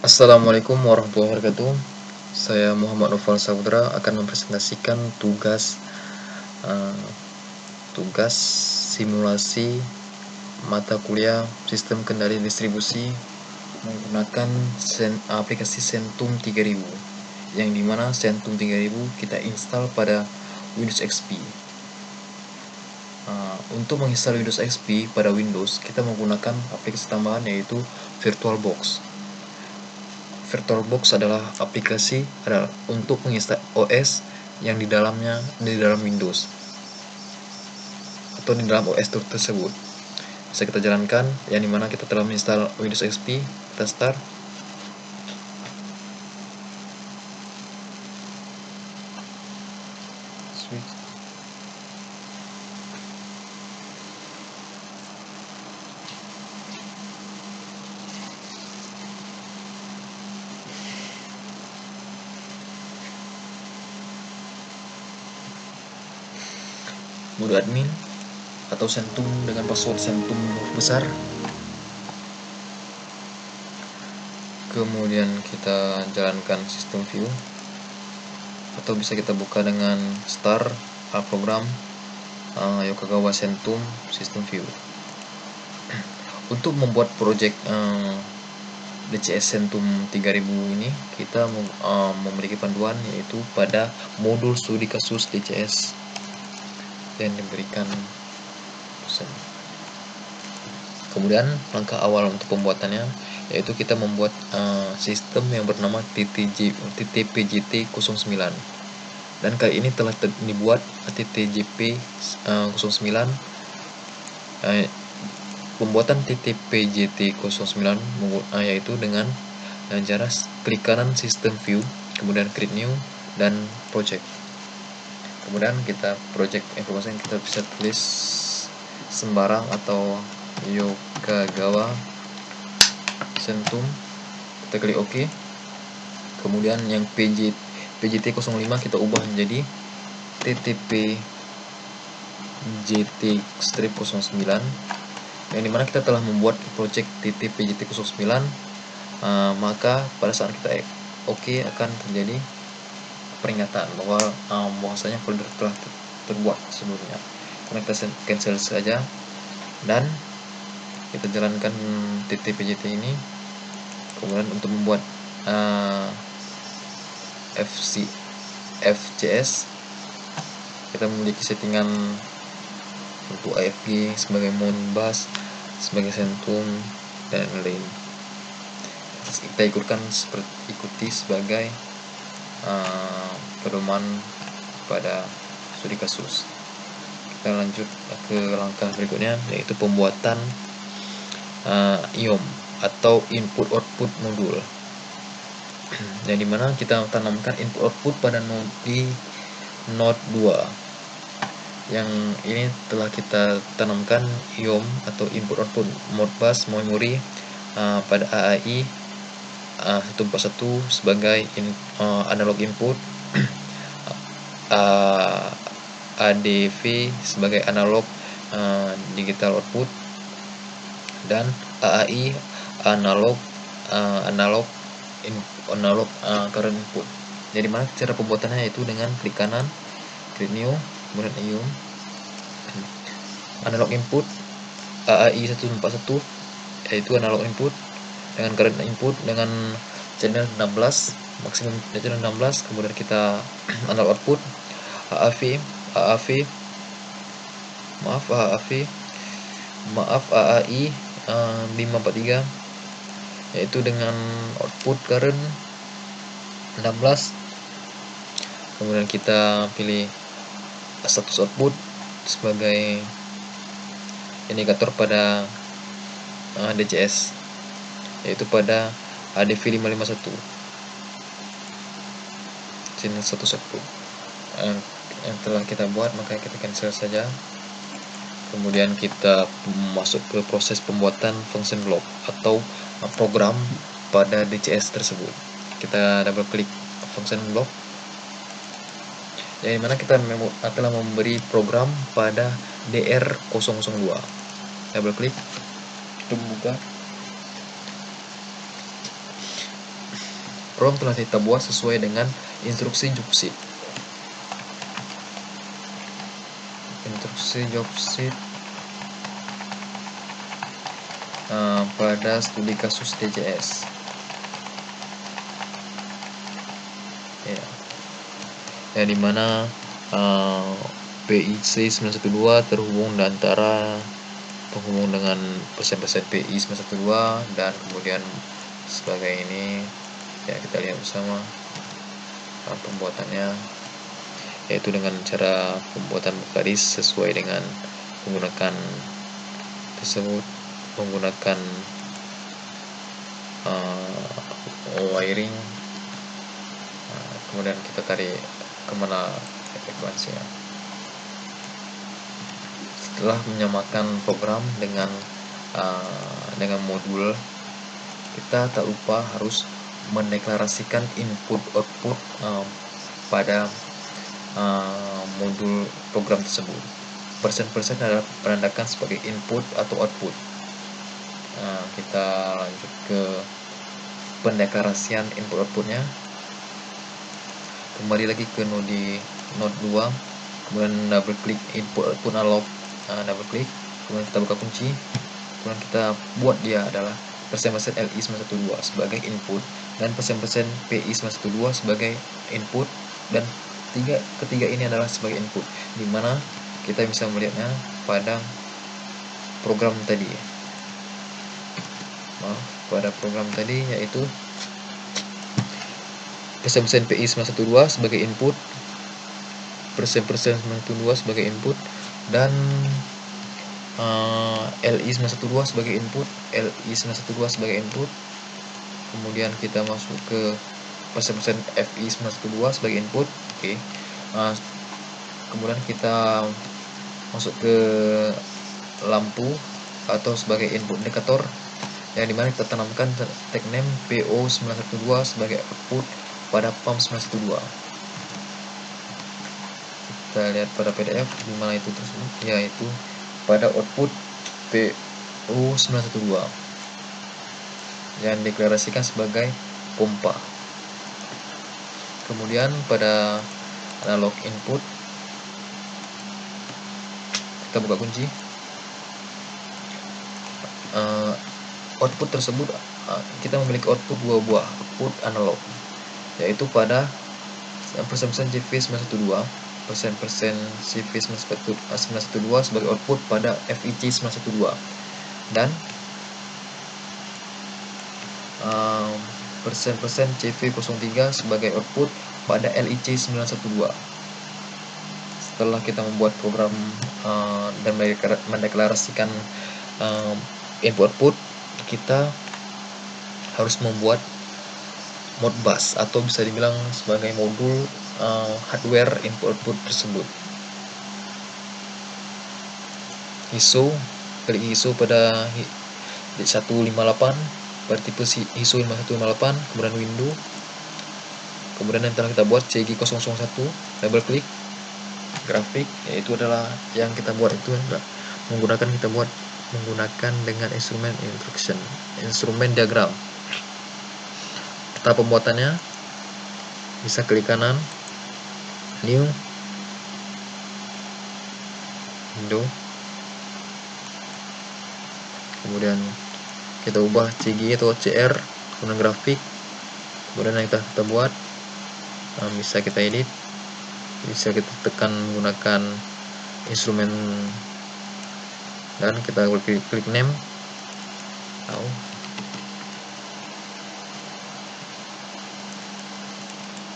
Assalamualaikum warahmatullahi wabarakatuh. Saya Muhammad Nofal Saudra akan mempresentasikan eh, tugas simulasi mata kuliah Sistem Kendali Distribusi menggunakan aplikasi Centum 3000, yang dimana Centum 3000 kita install pada Windows XP. Untuk menginstal Windows XP pada Windows, kita menggunakan aplikasi tambahan yaitu VirtualBox. VirtualBox adalah aplikasi untuk menginstal OS yang di dalam Windows atau di dalam OS tersebut. Bisa kita jalankan, yang dimana kita telah menginstal Windows XP. Kita start. Switch. Mode admin atau Centum dengan password Centum besar. Kemudian kita jalankan sistem view, atau bisa kita buka dengan start program Yokogawa Centum System View. Untuk membuat project DCS Centum 3000 ini, kita memiliki panduan yaitu pada modul studi kasus DCS yang diberikan dosen. Kemudian langkah awal untuk pembuatannya yaitu kita membuat sistem yang bernama TTPJT 09, dan kali ini telah dibuat TTJP 09. Pembuatan TTPJT 09 yaitu dengan cara klik kanan sistem view, kemudian create new dan project. Kemudian kita project informasi yang kita bisa tulis sembarang atau Yokogawa Centum. Kita klik OK. Kemudian yang PJT 05 kita ubah menjadi TTP JT strip 09, yang dimana kita telah membuat project TTP JT 09. Maka pada saat kita OK akan terjadi peringatan bahwa bahwasanya folder telah terbuat sebelumnya. Karena kita cancel saja dan kita jalankan TTPJT ini. Kemudian untuk membuat FCS, kita memiliki settingan untuk AFG sebagai Monbus, sebagai Centum dan lain. Kita ikuti sebagai pedoman pada studi kasus. Kita lanjut ke langkah berikutnya yaitu pembuatan IOM atau input output modul, yang dimana kita tanamkan input output pada node 2. Yang ini telah kita tanamkan IOM atau input output Modbus memori pada AAI 141 sebagai analog input, ADV sebagai analog digital output, dan AAI analog current input. Jadi mana cara pembuatannya yaitu dengan klik kanan, create new, kemudian IOM, analog input AAI 141 yaitu analog input dengan current input dengan channel 16, maksimum channel 16. Kemudian kita analog output AAV AAI 543 yaitu dengan output current 16. Kemudian kita pilih status output sebagai indikator pada DCS yaitu pada ADV 551 channel status output yang telah kita buat, maka kita cancel saja. Kemudian kita masuk ke proses pembuatan function block atau program pada DCS tersebut. Kita double klik function block, yang dimana kita telah memberi program pada DR002. Double klik, kita buka. program telah kita buat sesuai dengan instruksi jobsheet. Pada studi kasus DCS. Ya, dimana PIC 912 terhubung antara penghubung dengan persen-persen PI 912 dan kemudian sebagai ini ya kita lihat bersama pembuatannya, yaitu dengan cara pembuatan garis sesuai dengan menggunakan wiring. Kemudian kita tarik kemana frekuensinya. Setelah menyamakan program dengan modul, kita tak lupa harus mendeklarasikan input output pada modul program tersebut. Persen-persen adalah penandakan sebagai input atau output. Kita lanjut ke pendeklarasian input outputnya. Kembali lagi ke node 2, kemudian double klik input output analog, double klik, kemudian kita buka kunci, kemudian kita buat dia adalah persen-persen LI 912 sebagai input dan persen-persen PI 912 sebagai input, dan ketiga ini adalah sebagai input, dimana kita bisa melihatnya pada program tadi. Pada program tadi yaitu persen-persen PI 912 sebagai input, persen-persen 912 sebagai input, dan LI 912 sebagai input, LI 912 sebagai input. Kemudian kita masuk ke persen-persen FI 912 sebagai input. Kemudian kita masuk ke lampu atau sebagai input indikator, yang dimana kita tanamkan tag name PO 912 sebagai output pada pump 912. Kita lihat pada PDF dimana itu tersebut, yaitu pada output PO 912 yang deklarasikan sebagai pompa. Kemudian pada analog input kita buka kunci. Output tersebut kita memiliki output 2 buah output analog, yaitu pada persen-persen CV 912, persen-persen CV 912 sebagai output pada FIC 912, dan persen-persen CV03 sebagai output pada LIC 912. Setelah kita membuat program dan mendeklarasikan input output, kita harus membuat modbus atau bisa dibilang sebagai modul hardware input output tersebut. Klik ISO pada 158 pada tipe ISO 5158, kemudian window, kemudian yang telah kita buat CG001, double klik grafik, yaitu adalah yang kita buat itu adalah menggunakan dengan instrumen diagram. Tahap pembuatannya bisa klik kanan, new, window, kemudian kita ubah CG atau CR, kemudian grafik, kemudian yang kita buat bisa kita edit, bisa kita tekan menggunakan instrumen, dan kita klik name,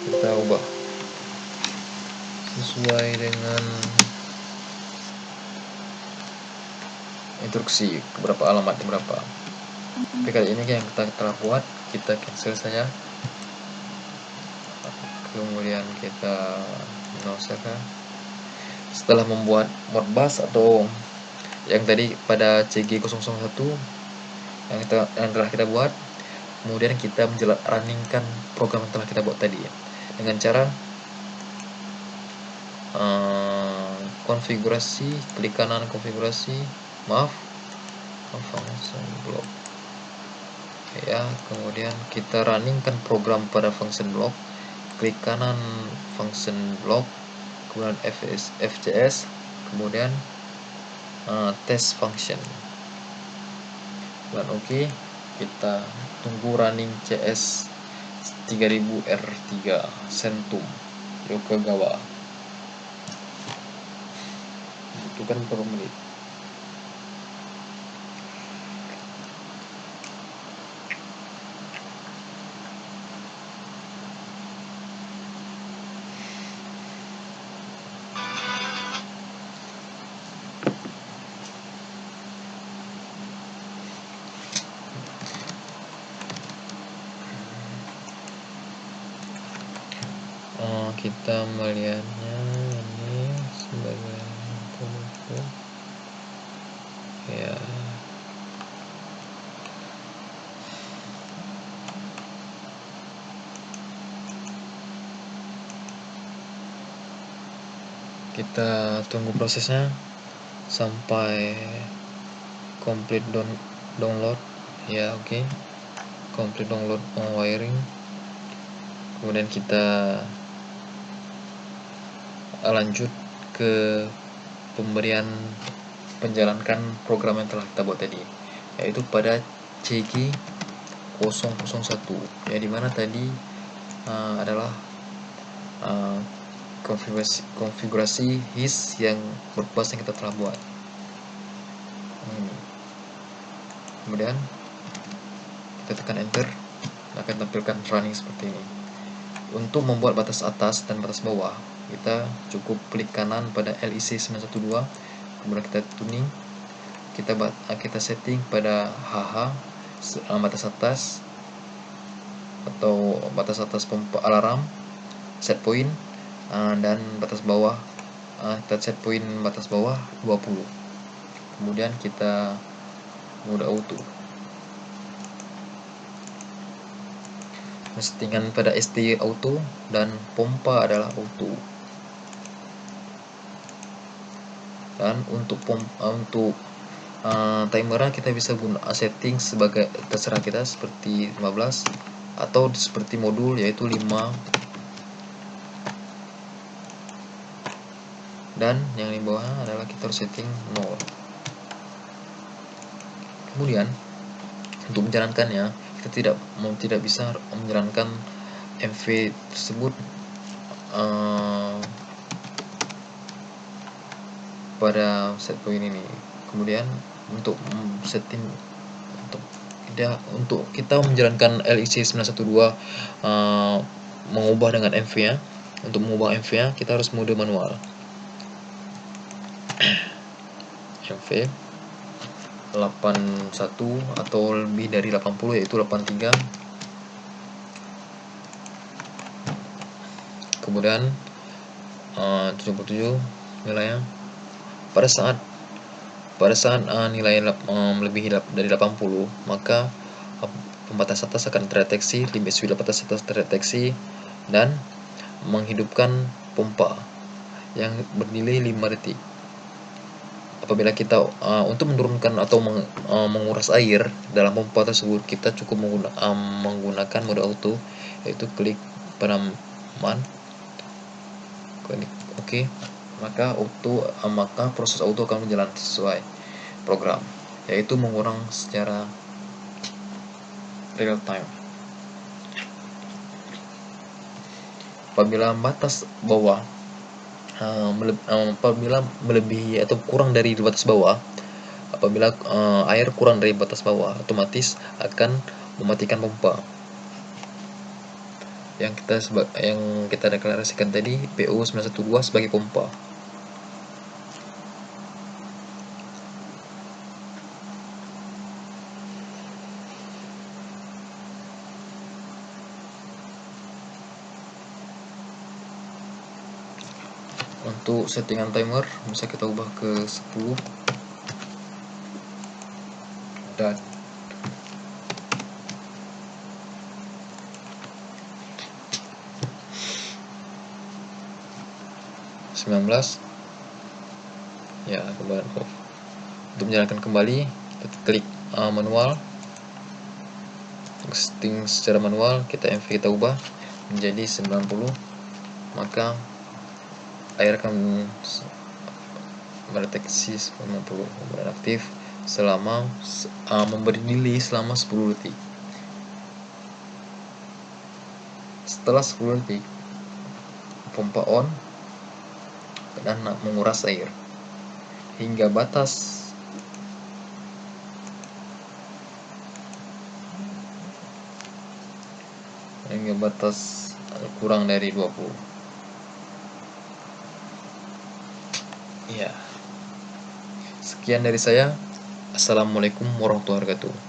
kita ubah sesuai dengan instruksi berapa alamat berapa. Tapi kali ini yang kita telah buat, kita cancel saja, kemudian kita no-save. Setelah membuat modbus atau yang tadi pada CG001 yang telah kita buat, kemudian kita runningkan program yang telah kita buat tadi dengan cara konfigurasi, klik kanan konfigurasi, function block. ya. Kemudian kita runningkan program pada function block, klik kanan function block, kemudian FCS, kemudian test function, dan oke. Kita tunggu running CS 3000 R3 Centum Yokogawa, itu kan per menit. Kita melihatnya ini sebagai bentuk ya. Kita tunggu prosesnya sampai complete download ya. Oke. Complete download wiring. Kemudian kita lanjut ke pemberian menjalankan program yang telah kita buat tadi, yaitu pada CG001 ya, dimana tadi adalah konfigurasi his yang berpas yang kita telah buat. Kemudian kita tekan enter, akan tampilkan running seperti ini. Untuk membuat batas atas dan batas bawah, kita cukup klik kanan pada LIC 912, kemudian kita tuning, kita setting pada HH batas atas atau batas atas pompa alarm set point, dan batas bawah kita set point batas bawah 20. Kemudian kita mode auto. Settingan pada ST auto dan pompa adalah auto. Dan untuk timernya kita bisa guna setting sebagai terserah kita, seperti 15 atau seperti modul yaitu 5, dan yang di bawah adalah kita harus setting 0. Kemudian untuk menjalankannya, kita tidak bisa menjalankan MV tersebut pada set point ini. Kemudian untuk setting untuk kita menjalankan LIC 912 mengubah dengan MV nya, untuk mengubah MV nya kita harus mode manual. MV 81 atau lebih dari 80, yaitu 83. Kemudian 77 nilainya. Pada saat nilai melebihi dari 80, maka pembatas atas akan terdeteksi, limit speed batas atas terdeteksi, dan menghidupkan pompa yang bernilai 5 detik. Apabila kita untuk menurunkan atau menguras air dalam pompa tersebut, kita cukup menggunakan mode auto, yaitu klik pada man, klik OK, maka proses auto akan berjalan sesuai program, yaitu mengurang secara real time. Apabila batas bawah apabila melebihi atau kurang dari batas bawah, apabila air kurang dari batas bawah, otomatis akan mematikan pompa yang kita deklarasikan tadi, PO912 sebagai pompa. Untuk settingan timer bisa kita ubah ke 10 dan ya, kemudian off. Untuk menjalankan kembali, kita klik manual, setting secara manual, kita ubah menjadi 90, maka air akan mendeteksi 90 kemudian aktif selama memberi delay selama 10 detik. Setelah 10 detik, pompa on dan menguras air hingga batas kurang dari 20. Ya, sekian dari saya. Assalamualaikum warahmatullahi wabarakatuh.